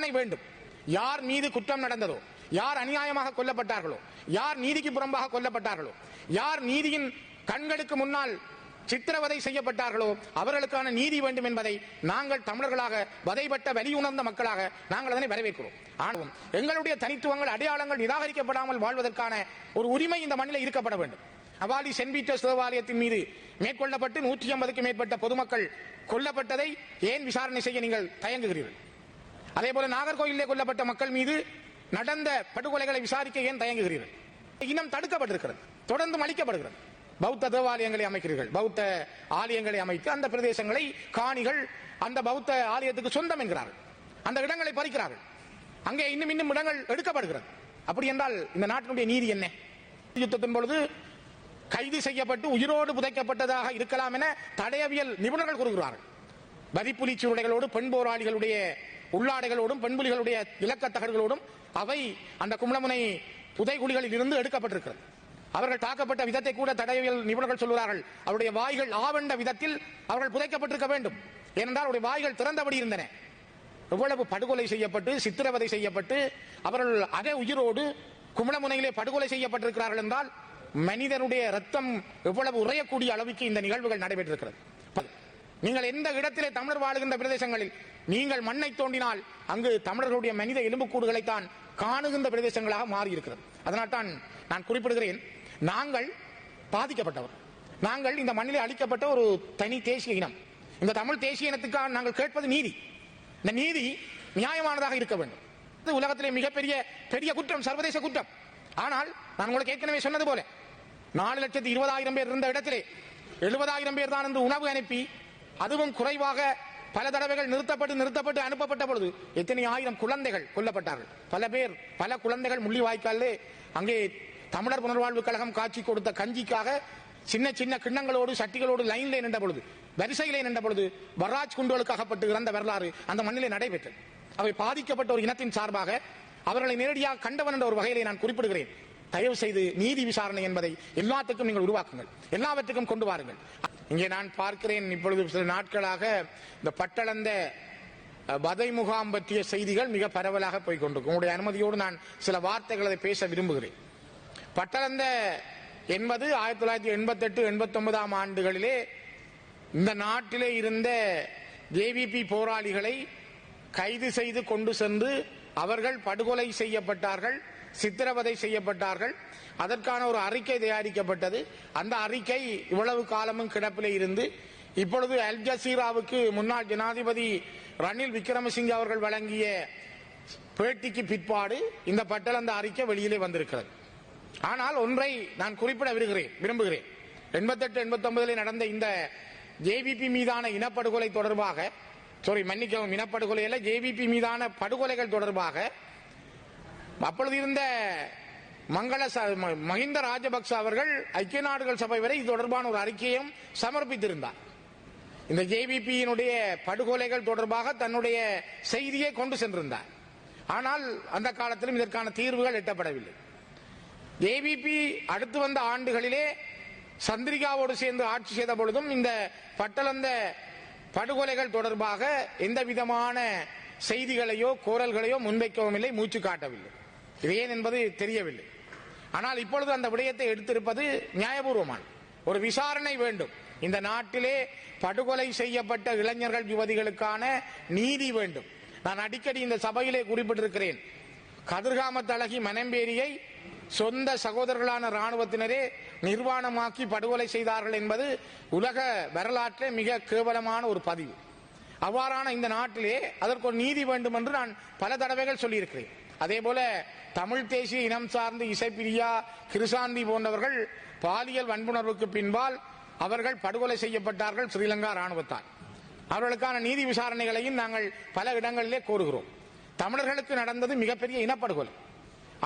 விசாரணை வேண்டும். யார் மீது குற்றம் நடந்ததோ, யார் அநியாயமாக கொல்லப்பட்டார்களோ, யார் நீதிக்கு புறம்பாக கொல்லப்பட்டார்களோ, யார் நீதியின் கண்களுக்கு முன்னால் சித்திரவதை செய்யப்பட்டார்களோ அவர்களுக்கான நீதி வேண்டும் என்பதை நாங்கள் தமிழர்களாக வதைபட்ட வலியுணர்ந்த மக்களாக நாங்கள் அதனை வரவேற்கிறோம். ஆனால் எங்களுடைய தனித்துவங்கள் அடையாளங்கள் நிராகரிக்கப்படாமல் வாழ்வதற்கான ஒரு உரிமை இந்த மண்ணில் இருக்கப்பட வேண்டும். அவாலி சென்ட் பீட்டர்ஸ் தேவாலயத்தின் மீது மேற்கொள்ளப்பட்டு 150க்கும் மேற்பட்ட பொதுமக்கள் கொல்லப்பட்டதை ஏன் விசாரணை செய்ய நீங்கள் தயங்குகிறீர்கள்? அதேபோல நாகர்கோயிலே கொல்லப்பட்ட மக்கள் மீது நடந்த படுகொலைகளை விசாரிக்க ஏன் தயங்குகிறீர்கள்? இனம் தடுக்கப்பட்டிருக்கிறது, தொடர்ந்து அளிக்கப்படுகிறது. பௌத்த தேவாலயங்களை அமைக்கிறீர்கள், பௌத்த ஆலயங்களை அமைத்து அந்த பிரதேசங்களை காணிகள் அந்த பௌத்த ஆலயத்துக்கு சொந்தம் என்கிறார்கள், அந்த இடங்களை பறிக்கிறார்கள், அங்கே இன்னும் இன்னும் இடங்கள் எடுக்கப்படுகிறது. அப்படி என்றால் இந்த நாட்டினுடைய நீதி என்ன? யுத்தத்தின் பொழுது கைது செய்யப்பட்டு உயிரோடு புதைக்கப்பட்டதாக இருக்கலாம் என தடயவியல் நிபுணர்கள் கூறுகிறார்கள். வரிப்புலி சூளைகளோடு பெண் போராளிகளுடைய உள்ளாடைகளோடும் பெண்புலிகளுடைய இலக்கத்தகடுகளோடும் அவை அந்த கும்பலமுனை புதைகுழிகளில் இருந்து எடுக்கப்பட்டிருக்கிறது. அவர்கள் தாக்கப்பட்ட விதத்தை கூட தடயவியல் நிபுணர்கள் சொல்கிறார்கள், அவருடைய வாய்கள் ஆவண்ட விதத்தில் அவர்கள் புதைக்கப்பட்டிருக்க வேண்டும். ஏனென்றால் அவருடைய வாய்கள் திறந்தபடி இருந்தன. எவ்வளவு படுகொலை செய்யப்பட்டு சித்திரவதை செய்யப்பட்டு அவர்கள் அதே உயிரோடு கும்பலமுனையிலே படுகொலை செய்யப்பட்டிருக்கிறார்கள் என்றால் மனிதனுடைய ரத்தம் எவ்வளவு உறையக்கூடிய அளவுக்கு இந்த நிகழ்வுகள் நடைபெற்றிருக்கிறது. நீங்கள் எந்த இடத்திலே தமிழர் வாழுகின்ற பிரதேசங்களில் நீங்கள் மண்ணை தோண்டினால் அங்கு தமிழர்களுடைய மனித எலும்புக்கூடுகளைத்தான் காணுகின்ற பிரதேசங்களாக மாறி இருக்கிறது. அதனால் தான் நான் குறிப்பிடுகிறேன், நாங்கள் பாதிக்கப்பட்டவர், நாங்கள் இந்த மண்ணிலே அளிக்கப்பட்ட ஒரு தனி தேசிய இனம். இந்த தமிழ் தேசிய இனத்துக்காக நாங்கள் கேட்பது நீதி. இந்த நீதி நியாயமானதாக இருக்க வேண்டும். உலகத்திலே மிகப்பெரிய பெரிய குற்றம் சர்வதேச குற்றம். ஆனால் நான் உங்களுக்கு ஏற்கனவே சொன்னது போல 4,20,000 பேர் இருந்த இடத்திலே 70,000 பேர் தான் என்று உணவு அனுப்பி, அதுவும் குறைவாக பல தடவைகள் நிறுத்தப்பட்டு அனுப்பப்பட்ட பொழுது எத்தனை ஆயிரம் குழந்தைகள் கொல்லப்பட்டார்கள். பல பேர் பல குழந்தைகள் முள்ளிவாய்க்காலே அங்கே தமிழர் புனர்வாழ்வு கழகம் காட்சி கொடுத்த கஞ்சிக்காக சின்ன சின்ன கிண்ணங்களோடு சட்டிகளோடு லைன்ல நின்ற பொழுது, வரிசையிலே நின்ற பொழுது வராஜ் குண்டுகளுக்கு அகப்பட்டு இறந்த வரலாறு அந்த மண்ணிலே நடைபெற்றது. அவை பாதிக்கப்பட்ட ஒரு இனத்தின் சார்பாக அவர்களை நேரடியாக கண்டவன் என்ற ஒரு வகையிலே நான் குறிப்பிடுகிறேன். தயவு செய்து நீதி விசாரணை என்பதை எல்லாத்துக்கும் நீங்கள் உருவாக்குங்கள், எல்லாவற்றுக்கும் கொண்டு வாருங்கள். இங்கே நான் பார்க்கிறேன், இப்பொழுது சில நாட்களாக இந்த பட்டளந்த வதை முகாம் பற்றிய செய்திகள் மிக பரவலாக போய்கொண்டிருக்கும். உங்களுடைய அனுமதியோடு நான் சில வார்த்தைகளை பேச விரும்புகிறேன். பட்டளந்த என்பது 1988-89 ஆண்டுகளிலே இந்த நாட்டிலே இருந்த ஜேவிபி போராளிகளை கைது செய்து கொண்டு சென்று அவர்கள் படுகொலை செய்யப்பட்டார்கள், சித்திரவதை செய்யப்பட்டார்கள். அதற்கான ஒரு அறிக்கை தயாரிக்கப்பட்டது. அந்த அறிக்கை இவ்வளவு காலமும் கிடப்பிலே இருந்து இப்பொழுது அல் ஜசீராவுக்கு முன்னாள் ஜனாதிபதி ரணில் விக்ரமசிங்கே அவர்கள் வழங்கிய பேட்டிக்கு பிற்பாடு இந்த பட்டளந்த அறிக்கை வெளியிலே வந்திருக்கிறது. ஆனால் ஒன்றை நான் குறிப்பிட விரும்புகிறேன். 88-89 நடந்த இந்த ஜேவிபி மீதான இனப்படுகொலை தொடர்பாக, மன்னிக்கவும், இனப்படுகொலை அல்ல, ஜேவிபி மீதான படுகொலைகள் தொடர்பாக அப்பொழுது இருந்த மஹிந்த ராஜபக்ச அவர்கள் ஐக்கிய நாடுகள் சபை வரை இது தொடர்பான ஒரு அறிக்கையும் சமர்ப்பித்திருந்தார். இந்த ஜேவிபியினுடைய படுகொலைகள் தொடர்பாக தன்னுடைய செய்தியை கொண்டு சென்றிருந்தார். ஆனால் அந்த காலத்திலும் இதற்கான தீர்வுகள் எட்டப்படவில்லை. ஜேவிபி அடுத்து வந்த ஆண்டுகளிலே சந்திரிகாவோடு சேர்ந்து ஆட்சி செய்த பொழுதும் இந்த பட்டளந்த படுகொலைகள் தொடர்பாக எந்த விதமான செய்திகளையோ கோரல்களையோ முன்வைக்கவும் இல்லை, மூச்சு காட்டவில்லை. இது ஏன் என்பது தெரியவில்லை. ஆனால் இப்பொழுது அந்த விடயத்தை எடுத்திருப்பது நியாயபூர்வமான ஒரு விசாரணை வேண்டும். இந்த நாட்டிலே படுகொலை செய்யப்பட்ட இளைஞர்கள் யுவதிகளுக்கான நீதி வேண்டும். நான் அடிக்கடி இந்த சபையிலே குறிப்பிட்டிருக்கிறேன், கதிர்காமத் அழகி மனம்பேரியை சொந்த சகோதரர்களான இராணுவத்தினரே நிர்வாணமாக்கி படுகொலை செய்தார்கள் என்பது உலக வரலாற்றிலே மிக கேவலமான ஒரு பதிவு. அவ்வாறான இந்த நாட்டிலே அதற்கு ஒரு நீதி வேண்டும் என்று நான் பல தடவைகள் சொல்லியிருக்கிறேன். அதே போல தமிழ் தேசிய இனம் சார்ந்து இசைப்பிரியா, கிருசாந்தி போன்றவர்கள் பாலியல் வன்புணர்வுக்கு பின்பால் அவர்கள் படுகொலை செய்யப்பட்டார்கள் ஸ்ரீலங்கா இராணுவத்தால். அவர்களுக்கான நீதி விசாரணைகளையும் நாங்கள் பல இடங்களிலே கோருகிறோம். தமிழர்களுக்கு நடந்தது மிகப்பெரிய இனப்படுகொலை.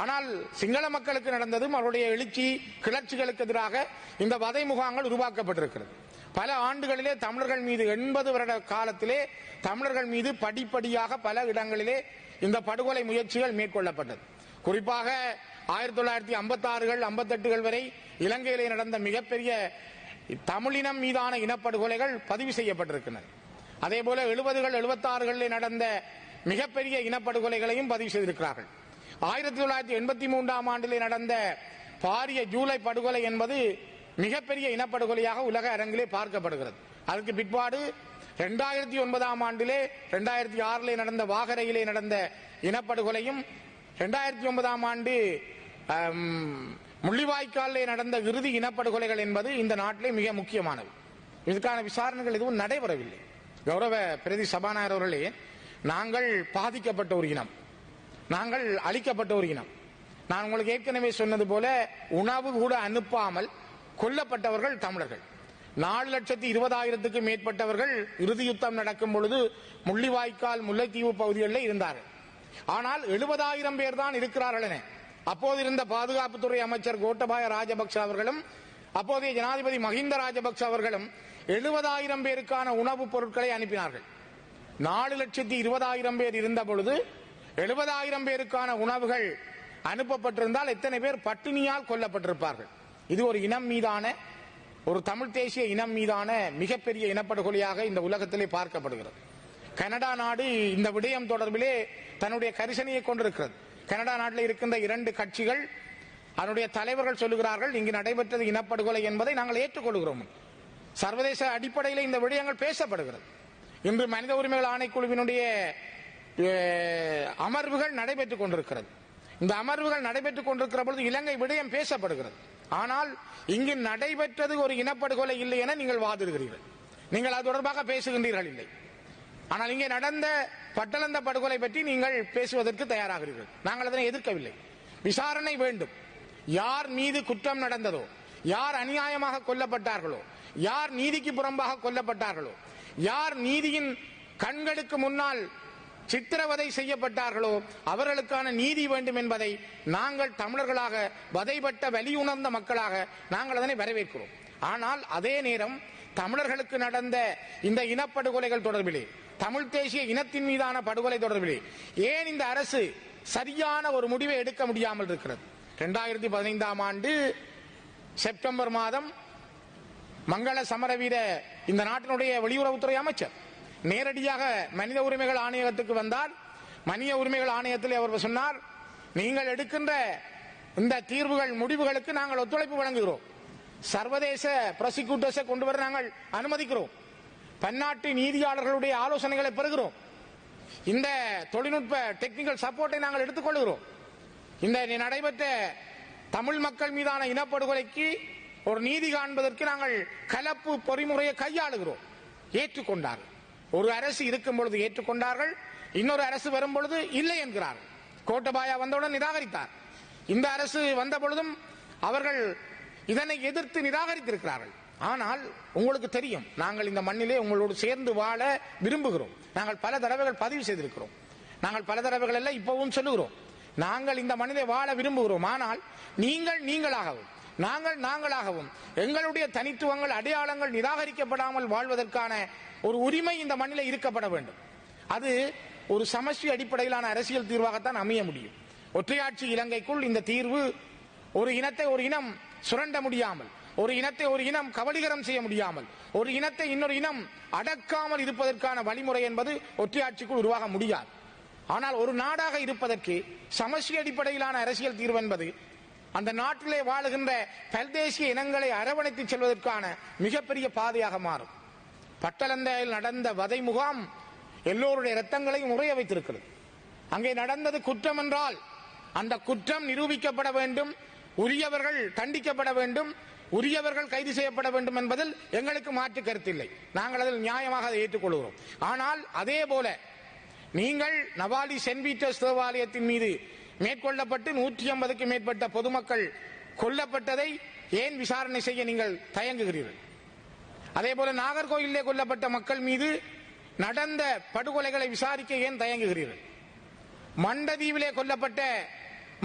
ஆனால் சிங்கள மக்களுக்கு நடந்ததும் அவருடைய எழுச்சி கிளர்ச்சிகளுக்கு எதிராக இந்த வதை முகாம்கள் உருவாக்கப்பட்டிருக்கிறது. பல ஆண்டுகளிலே தமிழர்கள் மீது 80 வருட காலத்திலே தமிழர்கள் மீது படிப்படியாக பல இடங்களிலே இந்த படுகொலை முயற்சிகள் மேற்கொள்ளப்பட்டது. குறிப்பாக 1956, 58 வரை இலங்கையிலே நடந்த மிகப்பெரிய தமிழினம் மீதான இனப்படுகொலைகள் பதிவு செய்யப்பட்டிருக்கின்றன. அதே போல 70, 76 நடந்த மிகப்பெரிய இனப்படுகொலைகளையும் பதிவு செய்திருக்கிறார்கள். 1983ஆம் ஆண்டிலே நடந்த பாரிய ஜூலை படுகொலை என்பது மிகப்பெரிய இனப்படுகொலையாக உலக அரங்கிலே பார்க்கப்படுகிறது. அதற்கு பிற்பாடு 2009ஆம் ஆண்டிலே 2006 நடந்த வாகரையிலே நடந்த இனப்படுகொலையும் 2009ஆம் ஆண்டு முள்ளிவாய்க்காலிலே நடந்த இறுதி இனப்படுகொலைகள் என்பது இந்த நாட்டிலே மிக முக்கியமானது. இதற்கான விசாரணைகள் எதுவும் நடைபெறவில்லை. கௌரவ பிரதி சபாநாயகர் அவர்களே, நாங்கள் பாதிக்கப்பட்ட ஒரு இனம், நாங்கள் அழிக்கப்பட்ட ஒரு இனம். நான் உங்களுக்கு ஏற்கனவே சொன்னது போல உணவு கூட அனுப்பாமல் கொல்லப்பட்டவர்கள் தமிழர்கள். 4,20,000க்கு மேற்பட்டவர்கள் இறுதி யுத்தம் நடக்கும் பொழுது முள்ளிவாய்க்கால் முல்லைத்தீவு பகுதிகளில் இருந்தார்கள். ஆனால் 70,000 பேர் தான் இருக்கிறார்கள் என அப்போது இருந்த பாதுகாப்புத்துறை அமைச்சர் கோட்டபாய ராஜபக்ச அவர்களும் அப்போதைய ஜனாதிபதி மஹிந்த ராஜபக்ச அவர்களும் 70,000 பேருக்கான உணவுப் பொருட்களை அனுப்பினார்கள். 4,20,000 பேர் இருந்த பொழுது 70,000 பேருக்கான உணவுகள் அனுப்பப்பட்டிருந்தால் எத்தனை பேர் பட்டினியால் கொல்லப்பட்டிருப்பார்கள்? இது ஒரு இனம் மீதான, ஒரு தமிழ் தேசிய இனம் மீதான மிகப்பெரிய இனப்படுகொலையாக இந்த உலகத்திலே பார்க்கப்படுகிறது. கனடா நாடு இந்த விடயம் தொடர்பிலே தன்னுடைய கரிசனையை கொண்டிருக்கிறது. கனடா நாட்டில் இருக்கின்ற 2 கட்சிகள், அதனுடைய தலைவர்கள் சொல்லுகிறார்கள், இங்கு நடைபெற்றது இனப்படுகொலை என்பதை நாங்கள் ஏற்றுக்கொள்கிறோம். சர்வதேச அடிப்படையில் இந்த விடயங்கள் பேசப்படுகிறது. இன்று மனித உரிமைகள் ஆணைக்குழுவினுடைய அமர்வுகள் நடைபெற்றுக் கொண்டிருக்கிறது. இந்த அமர்வுகள் நடைபெற்றுக் கொண்டிருக்கிற பொழுது இலங்கை விடயம் பேசப்படுகிறது. ஆனால் இங்கு நடைபெற்றது ஒரு இனப்படுகொலை இல்லை என நீங்கள் வாதிடுகிறீர்கள். நீங்கள் அது தொடர்பாக பேசுகின்றீர்கள் இல்லை. ஆனால் இங்கே நடந்த பட்டளந்த படுகொலை பற்றி நீங்கள் பேசுவதற்கு தயாராகிறீர்கள். நாங்கள் அதனை எதிர்க்கவில்லை. விசாரணை வேண்டும். யார் மீது குற்றம் நடந்ததோ, யார் அநியாயமாக கொல்லப்பட்டார்களோ, யார் நீதிக்கு புறம்பாக கொல்லப்பட்டார்களோ, யார் நீதியின் கண்களுக்கு முன்னால் சித்திரவதை செய்யப்பட்டார்களோ அவர்களுக்கான நீதி வேண்டும் என்பதை நாங்கள் தமிழர்களாக, வதைப்பட்ட வலியுணர்ந்த மக்களாக நாங்கள் அதனை வரவேற்கிறோம். ஆனால் அதே நேரம் தமிழர்களுக்கு நடந்த இந்த இனப்படுகொலைகள் தொடர்பிலே, தமிழ் தேசிய இனத்தின் மீதான படுகொலை தொடர்பிலே ஏன் இந்த அரசு சரியான ஒரு முடிவை எடுக்க முடியாமல் இருக்கிறது? 2015ஆம் ஆண்டு செப்டம்பர் மாதம் மங்கள சமரவீர, இந்த நாட்டினுடைய வெளியுறவுத்துறை அமைச்சர், நேரடியாக மனித உரிமைகள் ஆணையத்துக்கு வந்தார். மனித உரிமைகள் ஆணையத்தில் அவர் சொன்னார், நீங்கள் எடுக்கின்ற இந்த தீர்வுகள், முடிவுகளுக்கு நாங்கள் ஒத்துழைப்பு வழங்குகிறோம். சர்வதேச ப்ராசிக்யூட்டர்ஸை கொண்டு வர நாங்கள் அனுமதிக்கிறோம். பன்னாட்டு நீதியாளர்களுடைய ஆலோசனைகளை பெறுகிறோம். இந்த தொழில்நுட்ப டெக்னிக்கல் சப்போர்ட்டை நாங்கள் எடுத்துக்கொள்கிறோம். இந்த நடைபெற்ற தமிழ் மக்கள் மீதான இனப்படுகொலைக்கு ஒரு நீதி காண்பதற்கு நாங்கள் கலப்பு பொறிமுறையை கையாளுகிறோம். ஏற்றுக்கொண்டார்கள். ஒரு அரசு இருக்கும் பொழுது ஏற்றுக்கொண்டார்கள், இன்னொரு அரசு வரும் பொழுது இல்லை என்கிறார்கள். கோட்டபாயா வந்தவுடன் நிராகரித்தார். இந்த அரசு வந்த பொழுதும் அவர்கள் இதனை எதிர்த்து நிராகரித்திருக்கிறார்கள். ஆனால் உங்களுக்கு தெரியும், நாங்கள் இந்த மண்ணிலே உங்களோடு சேர்ந்து வாழ விரும்புகிறோம். நாங்கள் பல தடவைகள் பதிவு செய்திருக்கிறோம். நாங்கள் பல தடவைகள் எல்லாம் இப்பவும் சொல்லுகிறோம், நாங்கள் இந்த மண்ணிலே வாழ விரும்புகிறோம். ஆனால் நீங்கள் நீங்களாகவும், நாங்கள் நாங்களாகவும், எங்களுடைய தனித்துவங்கள், அடையாளங்கள் நிராகரிக்கப்படாமல் வாழ்வதற்கான ஒரு உரிமை இந்த மண்ணிலே இருக்கப்பட வேண்டும். அது ஒரு சமஷ்டி அடிப்படையிலான அரசியல் தீர்வாகத்தான் அமைய முடியும். ஒற்றையாட்சி இலங்கைக்குள் இந்த தீர்வு ஒரு இனத்தை ஒரு இனம் சுரண்ட முடியாமல், ஒரு இனத்தை ஒரு இனம் கபலீகரம் செய்ய முடியாமல், ஒரு இனத்தை இன்னொரு இனம் அடக்காமல் இருப்பதற்கான வழிமுறை என்பது ஒற்றையாட்சிக்குள் உருவாக முடியாது. ஆனால் ஒரு நாடாக இருப்பதற்கு சமஷ்டி அடிப்படையிலான அரசியல் தீர்வு என்பது அந்த நாட்டிலே வாழுகின்ற பல்தேசிய இனங்களை அரவணைத்து செல்வதற்கான மிகப்பெரிய பாதையாக மாறும். பட்டளந்தையில் நடந்த வதை முகாம் எல்லோருடைய இரத்தங்களையும் உறைய வைத்திருக்கிறது. அங்கே நடந்தது குற்றம் என்றால் அந்த குற்றம் நிரூபிக்கப்பட வேண்டும், உரியவர்கள் தண்டிக்கப்பட வேண்டும், உரியவர்கள் கைது செய்யப்பட வேண்டும் என்பதில் எங்களுக்கு மாற்று கருத்தில்லை. நாங்கள் அதில் நியாயமாக அதை ஏற்றுக்கொள்கிறோம். ஆனால் அதே போல நீங்கள் நவாலி சென்ட் பீட்டர்ஸ் தேவாலயத்தின் மீது மேற்கொள்ளப்பட்டு 150க்கும் மேற்பட்ட பொதுமக்கள் கொல்லப்பட்டதை ஏன் விசாரணை செய்ய நீங்கள் தயங்குகிறீர்கள்? அதே போல நாகர்கோயிலே கொல்லப்பட்ட மக்கள் மீது நடந்த படுகொலைகளை விசாரிக்க ஏன் தயங்குகிறீர்கள்? மண்டதீவிலே கொல்லப்பட்ட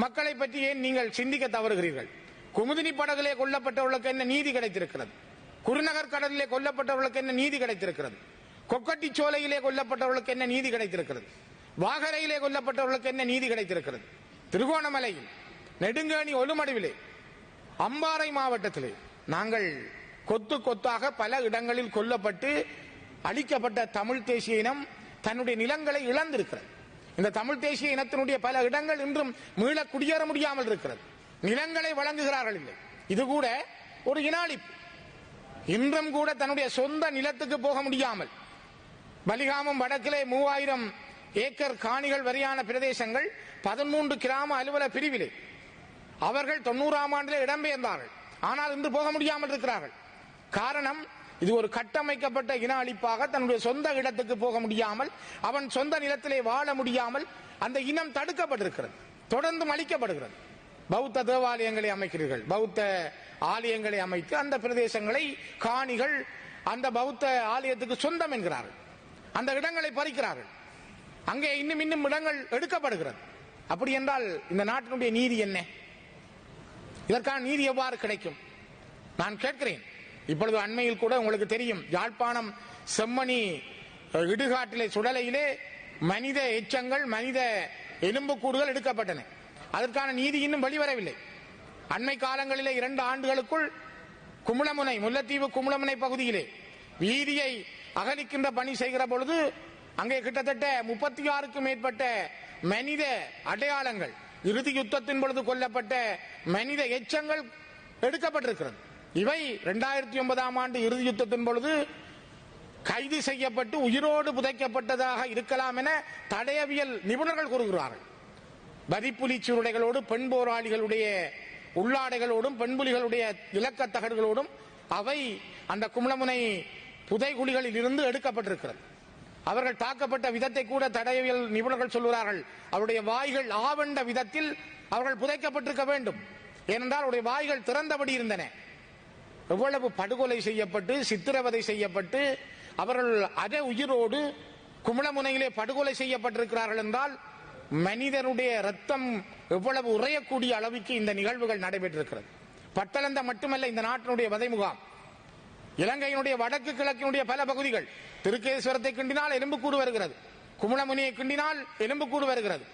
மக்களை பற்றி ஏன் நீங்கள் சிந்திக்க தவறுகிறீர்கள்? குமுதினி படகிலே கொல்லப்பட்டவர்களுக்கு என்ன நீதி கிடைத்திருக்கிறது? குருநகர் கடலிலே கொல்லப்பட்டவர்களுக்கு என்ன நீதி கிடைத்திருக்கிறது? கொக்கட்டி சோலையிலே கொல்லப்பட்டவர்களுக்கு என்ன நீதி கிடைத்திருக்கிறது? வாகரையிலே கொல்லப்பட்டவர்களுக்கு என்ன நீதி கிடைத்திருக்கிறது? திருகோணமலையில், நெடுங்கேணி, ஒலுமடுவிலே, அம்பாறை மாவட்டத்திலே நாங்கள் கொத்து கொத்தாக பல இடங்களில் கொல்லப்பட்டு அழிக்கப்பட்ட தமிழ் தேசிய இனம் தன்னுடைய நிலங்களை இழந்திருக்கிறது. இந்த தமிழ் தேசிய இனத்தினுடைய பல இடங்கள் இன்றும் மீள குடியேற முடியாமல் இருக்கிறது. நிலங்களை வழங்குகிறார்கள் இல்லை. இது கூட ஒரு இன அழிப்பு. இன்றும் கூட தன்னுடைய சொந்த நிலத்துக்கு போக முடியாமல் பலிகாமம் வடக்கிலே 3000 ஏக்கர் காணிகள் வரையான பிரதேசங்கள் 13 கிராம அலுவலக பிரிவிலே அவர்கள் 90ஆம் ஆண்டிலே இடம்பெயர்ந்தார்கள். ஆனால் இன்று போக முடியாமல் இருக்கிறார்கள். காரணம், இது ஒரு கட்டமைக்கப்பட்ட இன அழிப்பாக தன்னுடைய சொந்த இடத்துக்கு போக முடியாமல், அவன் சொந்த நிலத்திலே வாழ முடியாமல் அந்த இனம் தடுக்கப்பட்டிருக்கிறது, தொடர்ந்து அழிக்கப்படுகிறது. பௌத்த தேவாலயங்களை அமைக்கிறீர்கள், பௌத்த ஆலயங்களை அமைத்து அந்த பிரதேசங்களை காணிகள் அந்த பௌத்த ஆலயத்துக்கு சொந்தம் என்கிறார்கள். அந்த இடங்களை பறிக்கிறார்கள். அங்கே இன்னும் இடங்கள் எடுக்கப்படுகிறது. அப்படி என்றால் இந்த நாட்டினுடைய நீதி என்ன? இதற்கான நீதி எவ்வாறு கிடைக்கும்? நான் கேட்கிறேன். இப்பொழுது அண்மையில் கூட உங்களுக்கு தெரியும், யாழ்ப்பாணம் செம்மணி இடுகாட்டிலே சுடலையிலே மனித எச்சங்கள், மனித எலும்புக்கூடுகள் எடுக்கப்பட்டன. அதற்கான நீதி இன்னும் வெளிவரவில்லை. அண்மை காலங்களிலே 2 ஆண்டுகளுக்குள் குமுளமுனை, முல்லைத்தீவு குமுளமுனை பகுதியிலே வீதியை அகலிக்கின்ற பணி செய்கிற பொழுது அங்கே கிட்டத்தட்ட 36க்கும் மேற்பட்ட மனித அடையாளங்கள், இறுதி யுத்தத்தின் பொழுது கொல்லப்பட்ட மனித எச்சங்கள் எடுக்கப்பட்டிருக்கிறது. இவை 2009ஆம் ஆண்டு இறுதி யுத்தத்தின் பொழுது கைது செய்யப்பட்டு உயிரோடு புதைக்கப்பட்டதாக இருக்கலாம் என தடயவியல் நிபுணர்கள் கூறுகிறார்கள். வரிப்புலி சூருடைகளோடு, பெண் போராளிகளுடைய உள்ளாடைகளோடும், பெண்புலிகளுடைய இலக்க தகடுகளோடும் அவை அந்த குமுளமுனை புதைகுழிகளில் இருந்து எடுக்கப்பட்டிருக்கிறது. அவர்கள் தாக்கப்பட்ட விதத்தை கூட தடயவியல் நிபுணர்கள் சொல்கிறார்கள், அவருடைய வாய்கள் ஆவண்ட விதத்தில் அவர்கள் புதைக்கப்பட்டிருக்க வேண்டும். ஏனென்றால் அவருடைய வாய்கள் திறந்தபடி இருந்தன. எவ்வளவு படுகொலை செய்யப்பட்டு சித்திரவதை செய்யப்பட்டு அவர்கள் அதே உயிரோடு குமுளமுனையிலே படுகொலை செய்யப்பட்டிருக்கிறார்கள் என்றால் மனிதனுடைய ரத்தம் எவ்வளவு உறையக்கூடிய அளவுக்கு இந்த நிகழ்வுகள் நடைபெற்றிருக்கிறது. பட்டளந்த மட்டுமல்ல, இந்த நாட்டினுடைய வதை முகாம், இலங்கையினுடைய வடக்கு கிழக்கினுடைய பல பகுதிகள், திருக்கேஸ்வரத்தை கிண்டினால் எலும்புக்கூடு வருகிறது, குமுளமுனியை கிண்டினால் எலும்புக்கூடு வருகிறது.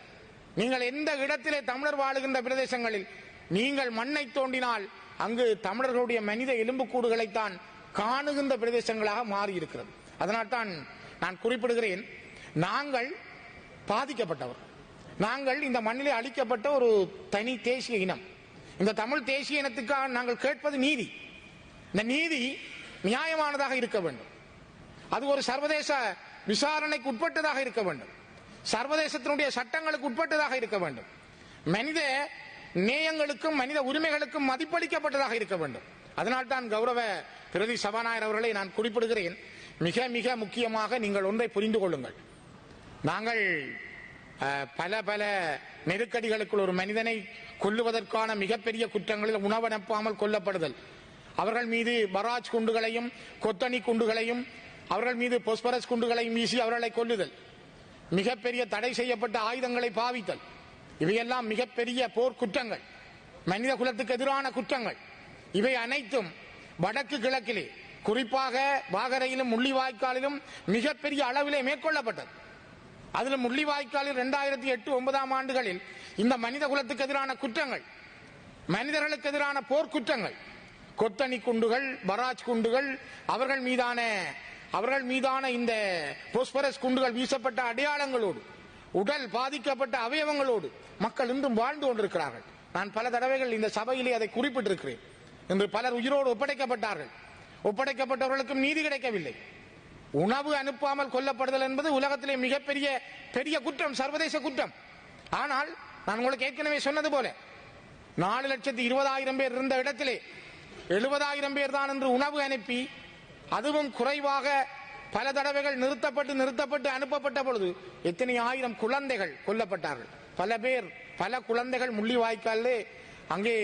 நீங்கள் எந்த இடத்திலே தமிழர் வாழுகின்ற பிரதேசங்களில் நீங்கள் மண்ணை தோண்டினால் அங்கு தமிழர்களுடைய மனித எலும்புக்கூடுகளைத்தான் காணுகின்ற பிரதேசங்களாக மாறி இருக்கிறது. அதனால்தான் நான் குறிப்பிடுகிறேன், நாங்கள் பாதிக்கப்பட்டவர், நாங்கள் இந்த மண்ணிலே அளிக்கப்பட்ட ஒரு தனி தேசிய இனம். இந்த தமிழ் தேசிய இனத்துக்காக நாங்கள் கேட்பது நீதி. இந்த நீதி நியாயமானதாக இருக்க வேண்டும். அது ஒரு சர்வதேச விசாரணைக்கு உட்பட்டதாக இருக்க வேண்டும். சர்வதேசத்தினுடைய சட்டங்களுக்கு உட்பட்டதாக இருக்க வேண்டும். மனித நேயங்களுக்கும் மனித உரிமைகளுக்கும் மதிப்பளிக்கப்பட்டதாக இருக்க வேண்டும். அதனால்தான் கௌரவ பிரதி சபாநாயகர் அவர்களை நான் குறிப்பிடுகிறேன். மிக மிக முக்கியமாக நீங்கள் ஒன்றை புரிந்து கொள்ளுங்கள். நாங்கள் பல நெருக்கடிகளுக்குள் ஒரு மனிதனை கொல்லுவதற்கான மிகப்பெரிய குற்றங்களில் உணவனுப்பாமல் கொல்லப்படுதல், அவர்கள் மீது பராஜ் குண்டுகளையும் கொத்தணி குண்டுகளையும் அவர்கள் மீது பொஸ்பரஸ் குண்டுகளையும் வீசி அவர்களை கொல்லுதல், மிகப்பெரிய தடை செய்யப்பட்ட ஆயுதங்களை பாவித்தல், இவையெல்லாம் மிகப்பெரிய போர் குற்றங்கள், மனித குலத்துக்கு எதிரான குற்றங்கள். இவை அனைத்தும் வடக்கு கிழக்கிலே, குறிப்பாக வாகரையிலும் முள்ளிவாய்க்காலிலும் மிகப்பெரிய அளவிலே மேற்கொள்ளப்பட்டது. அதில் முள்ளிவாய்க்காலில் 2008-9ஆம் ஆண்டுகளில் இந்த மனித குலத்துக்கு எதிரான குற்றங்கள், மனிதர்களுக்கு எதிரான போர்க்குற்றங்கள், கொத்தணி குண்டுகள், பராஜ் குண்டுகள், அவர்கள் மீதான இந்த போஸ்பரஸ் குண்டுகள் வீசப்பட்ட அடையாளங்களோடு, உடல் பாதிக்கப்பட்ட அவயவங்களோடு மக்கள் இன்றும் வாழ்ந்து கொண்டிருக்கிறார்கள். நான் பல தடவைகள் இந்த சபையிலே அதை குறிப்பிட்டிருக்கிறேன். இன்று பலர் உயிரோடு ஒப்படைக்கப்பட்டார்கள். ஒப்படைக்கப்பட்டவர்களுக்கும் நீதி கிடைக்கவில்லை. உணவு அனுப்பாமல் கொல்லப்படுதல் என்பது உலகத்திலே மிகப்பெரிய குற்றம், சர்வதேச குற்றம். ஆனால் நான் உங்களுக்கு ஏற்கனவே சொன்னது போல 4,20,000 பேர் இருந்த இடத்திலே 70,000 பேர் தான் என்று உணவு அனுப்பி, அதுவும் குறைவாக பல தடவைகள் நிறுத்தப்பட்டு அனுப்பப்பட்ட பொழுது எத்தனை ஆயிரம் குழந்தைகள் கொல்லப்பட்டார்கள். பல குழந்தைகள் முள்ளிவாய்க்காலே அங்கே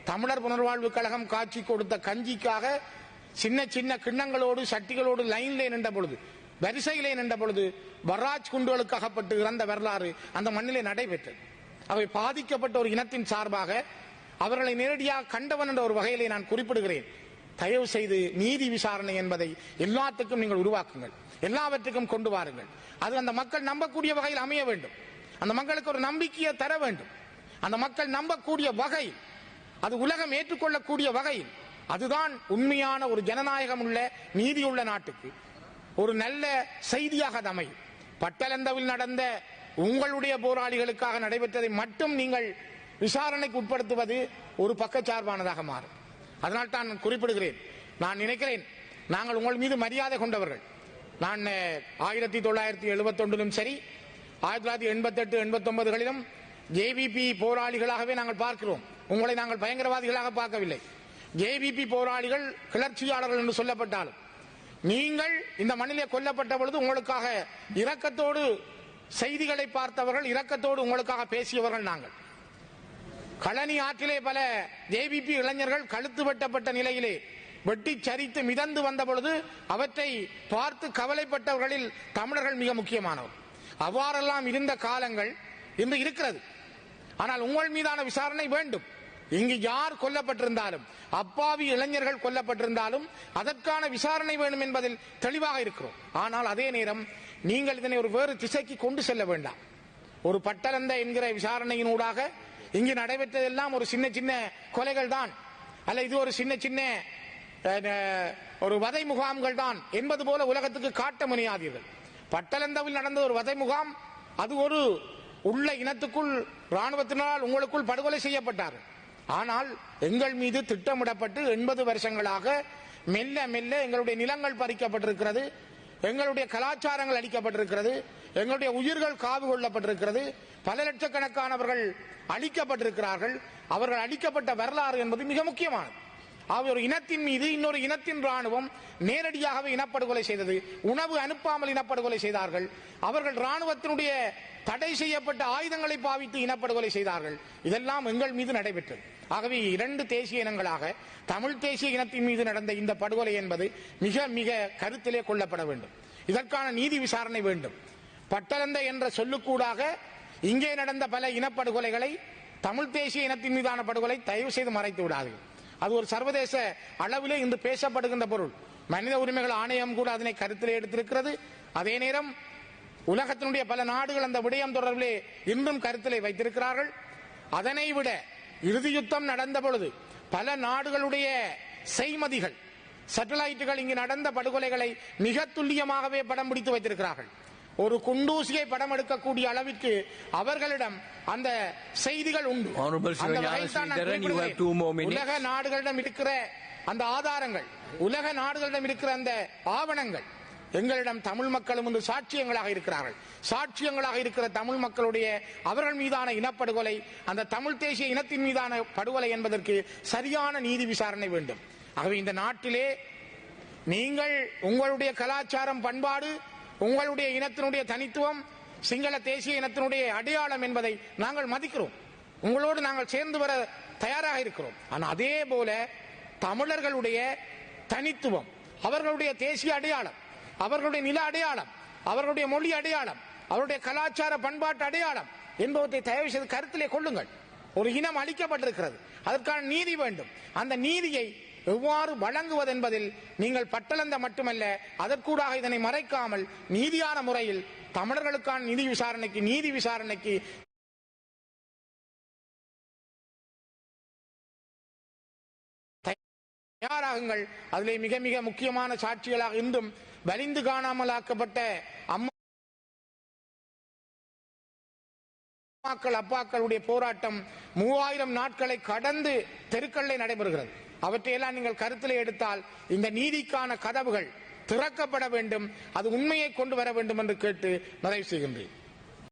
தமிழர் புனர்வாழ்வு கழகம் காட்சி கொடுத்த கஞ்சிக்காக சின்ன சின்ன கிண்ணங்களோடு சட்டிகளோடு லைன்லே நின்ற பொழுது, வரிசையிலே நின்ற பொழுது பராஜ் குண்டுகளுக்கு அகப்பட்டு இறந்த வரலாறு அந்த மண்ணிலே நடைபெற்றது. அவை பாதிக்கப்பட்ட ஒரு இனத்தின் சார்பாக அவர்களை நேரடியாக கண்டவன் என்ற ஒரு வகையிலே நான் குறிப்பிடுகிறேன். தயவு செய்து நீதி விசாரணை என்பதை எல்லாத்துக்கும் நீங்கள் உருவாக்குங்கள், எல்லாவற்றுக்கும் கொண்டு வாருங்கள். அது அந்த மக்கள் நம்பக்கூடிய வகையில் அமைய வேண்டும். அந்த மக்களுக்கு ஒரு நம்பிக்கையை தர வேண்டும். அந்த மக்கள் நம்பக்கூடிய வகையில், அது உலகம் ஏற்றுக்கொள்ளக்கூடிய வகையில், அதுதான் உண்மையான ஒரு ஜனநாயகம் உள்ள நீதியுள்ள நாட்டுக்கு ஒரு நல்ல செய்தியாக அமையும். பட்டலந்தவில் நடந்த உங்களுடைய போராளிகளுக்காக நடைபெற்றதை மட்டும் நீங்கள் விசாரணைக்கு உட்படுத்துவது ஒரு பக்கச்சார்பானதாக மாறும். அதனால் தான் குறிப்பிடுகிறேன். நான் நினைக்கிறேன், நாங்கள் உங்கள் மீது மரியாதை கொண்டவர்கள். நான் 1971 சரி, 1988, 89களிலும் ஜேவிபி போராளிகளாகவே நாங்கள் பார்க்கிறோம். உங்களை நாங்கள் பயங்கரவாதிகளாக பார்க்கவில்லை. ஜேவிபி போராளிகள் கிளர்ச்சியாளர்கள் என்று சொல்லப்பட்டாலும் நீங்கள் இந்த மண்ணிலே கொல்லப்பட்ட பொழுது உங்களுக்காக இரக்கத்தோடு செய்திகளை பார்த்தவர்கள், இரக்கத்தோடு உங்களுக்காக பேசியவர்கள் நாங்கள். களனி ஆற்றிலே பல ஜேவிபி இளைஞர்கள் கழுத்து வெட்டப்பட்ட நிலையிலே வெட்டி சரித்து மிதந்து வந்த பொழுது அவற்றை பார்த்து கவலைப்பட்டவர்களில் தமிழர்கள் மிக முக்கியமானவர். அவ்வாறெல்லாம் இருந்த காலங்கள் இன்று இருக்கிறது. ஆனால் உங்கள் மீதான விசாரணை வேண்டும். இங்கு யார் கொல்லப்பட்டிருந்தாலும், அப்பாவி இளைஞர்கள் கொல்லப்பட்டிருந்தாலும் அதற்கான விசாரணை வேண்டும் என்பதில் தெளிவாக இருக்கிறோம். ஆனால் அதே நேரம் நீங்கள் இதனை ஒரு வேறு திசைக்கு கொண்டு செல்ல வேண்டாம். ஒரு பட்டலந்த என்கிற விசாரணையினூடாக இங்கு நடைபெற்றதெல்லாம் ஒரு சின்ன சின்ன கொலைகள் தான், அல்ல இது ஒரு சின்ன சின்ன ஒரு வதை முகாம்கள் தான் என்பது போல உலகத்துக்கு காட்ட முனையாதீர்கள். பட்டலந்தவில் நடந்த ஒரு வதை முகாம், அது ஒரு உள்ள இனத்துக்குள் ராணுவத்தினால் உங்களுக்குள் படுகொலை செய்யப்பட்டார்கள். ஆனால் எங்கள் மீது திட்டமிடப்பட்டு 80 வருஷங்களாக மெல்ல மெல்ல எங்களுடைய நிலங்கள் பறிக்கப்பட்டிருக்கிறது, எங்களுடைய கலாச்சாரங்கள் அளிக்கப்பட்டிருக்கிறது, எங்களுடைய உயிர்கள் காவு கொள்ளப்பட்டிருக்கிறது, பல லட்சக்கணக்கானவர்கள் அழிக்கப்பட்டிருக்கிறார்கள். அவர்கள் அழிக்கப்பட்ட வரலாறு என்பது மிக முக்கியமானது. ஒரு இனத்தின் மீது இன்னொரு இனத்தின் ராணுவம் நேரடியாகவே இனப்படுகொலை செய்தது. உணவு அனுப்பாமல் இனப்படுகொலை செய்தார்கள். அவர்கள் ராணுவத்தினுடைய தடை செய்யப்பட்ட ஆயுதங்களை பாவித்து இனப்படுகொலை செய்தார்கள். இதெல்லாம் எங்கள் மீது நடைபெற்றது. ஆகவே 2 தேசிய இனங்களாக தமிழ் தேசிய இனத்தின் மீது நடந்த இந்த படுகொலை என்பது மிக மிக கருத்திலே கொள்ளப்பட வேண்டும். இதற்கான நீதி விசாரணை வேண்டும். பட்டலந்த என்ற சொல்லுக்கூடாக இங்கே நடந்த பல இனப்படுகொலைகளை, தமிழ் தேசிய இனத்தின் மீதான படுகொலை தயவு செய்து மறைத்து விடாதீர்கள். அது ஒரு சர்வதேச அளவிலே இன்று பேசப்படுகின்ற பொருள். மனித உரிமைகள் ஆணையம் கூட அதனை கருத்திலே எடுத்திருக்கிறது. அதே நேரம் உலகத்தினுடைய பல நாடுகள் அந்த விடயம் தொடர்பிலே இன்றும் கருத்திலே வைத்திருக்கிறார்கள். அதனை விட இறுதி யுத்தம் நடந்த பொழுது பல நாடுகளுடைய செய்மதிகள், சேட்டலைட்டுகள் இங்கு நடந்த படுகொலைகளை மிக துல்லியமாகவே படம் பிடித்து வைத்திருக்கிறார்கள். ஒரு குண்டூசியை படம் எடுக்கக்கூடிய அளவிற்கு அவர்களிடம் அந்த செய்திகள் உண்டு. உலக நாடுகளிடம் இருக்கிற அந்த ஆதாரங்கள், உலக நாடுகளிடம் இருக்கிற அந்த ஆவணங்கள் எங்களிடம் தமிழ் மக்களும் இன்று சாட்சியங்களாக இருக்கிறார்கள். சாட்சியங்களாக இருக்கிற தமிழ் மக்களுடைய அவர்கள் மீதான இனப்படுகொலை, அந்த தமிழ் தேசிய இனத்தின் மீதான படுகொலை என்பதற்கு சரியான நீதி விசாரணை வேண்டும். ஆகவே இந்த நாட்டிலே நீங்கள் உங்களுடைய கலாச்சாரம், பண்பாடு, உங்களுடைய இனத்தினுடைய தனித்துவம், சிங்கள தேசிய இனத்தினுடைய அடையாளம் என்பதை நாங்கள் மதிக்கிறோம். உங்களோடு நாங்கள் சேர்ந்து வர தயாராக இருக்கிறோம். ஆனால் அதே போல தமிழர்களுடைய தனித்துவம், அவர்களுடைய தேசிய அடையாளம், அவர்களுடைய நில அடையாளம், அவர்களுடைய மொழி அடையாளம், அவருடைய கலாச்சார பண்பாட்டு அடையாளம் என்பவற்றை தயவு செய்து கருத்திலே கொள்ளுங்கள். ஒரு இனம் அளிக்கப்பட்டிருக்கிறது, அதற்கான நீதி வேண்டும். அந்த நீதியை எவ்வாறு வழங்குவது என்பதில் நீங்கள் பட்டலந்த மட்டுமல்ல, அதற்கூடாக இதனை மறைக்காமல் நீதியான முறையில் தமிழர்களுக்கான நீதி விசாரணைக்கு தயாராகுங்கள். அதிலே மிக மிக முக்கியமான சாட்சிகளாக இன்றும் வலிந்து காணாமலாக்கப்பட்ட அம்மாக்கள், அப்பாக்களுடைய போராட்டம் 3000 நாட்களை கடந்து தெருக்களில் நடைபெறுகிறது. அவற்றையெல்லாம் நீங்கள் கருத்திலே எடுத்தால் இந்த நீதிக்கான கதவுகள் திறக்கப்பட வேண்டும். அது உண்மையை கொண்டு வர வேண்டும் என்று கேட்டு நிறைவு செய்கின்றேன்.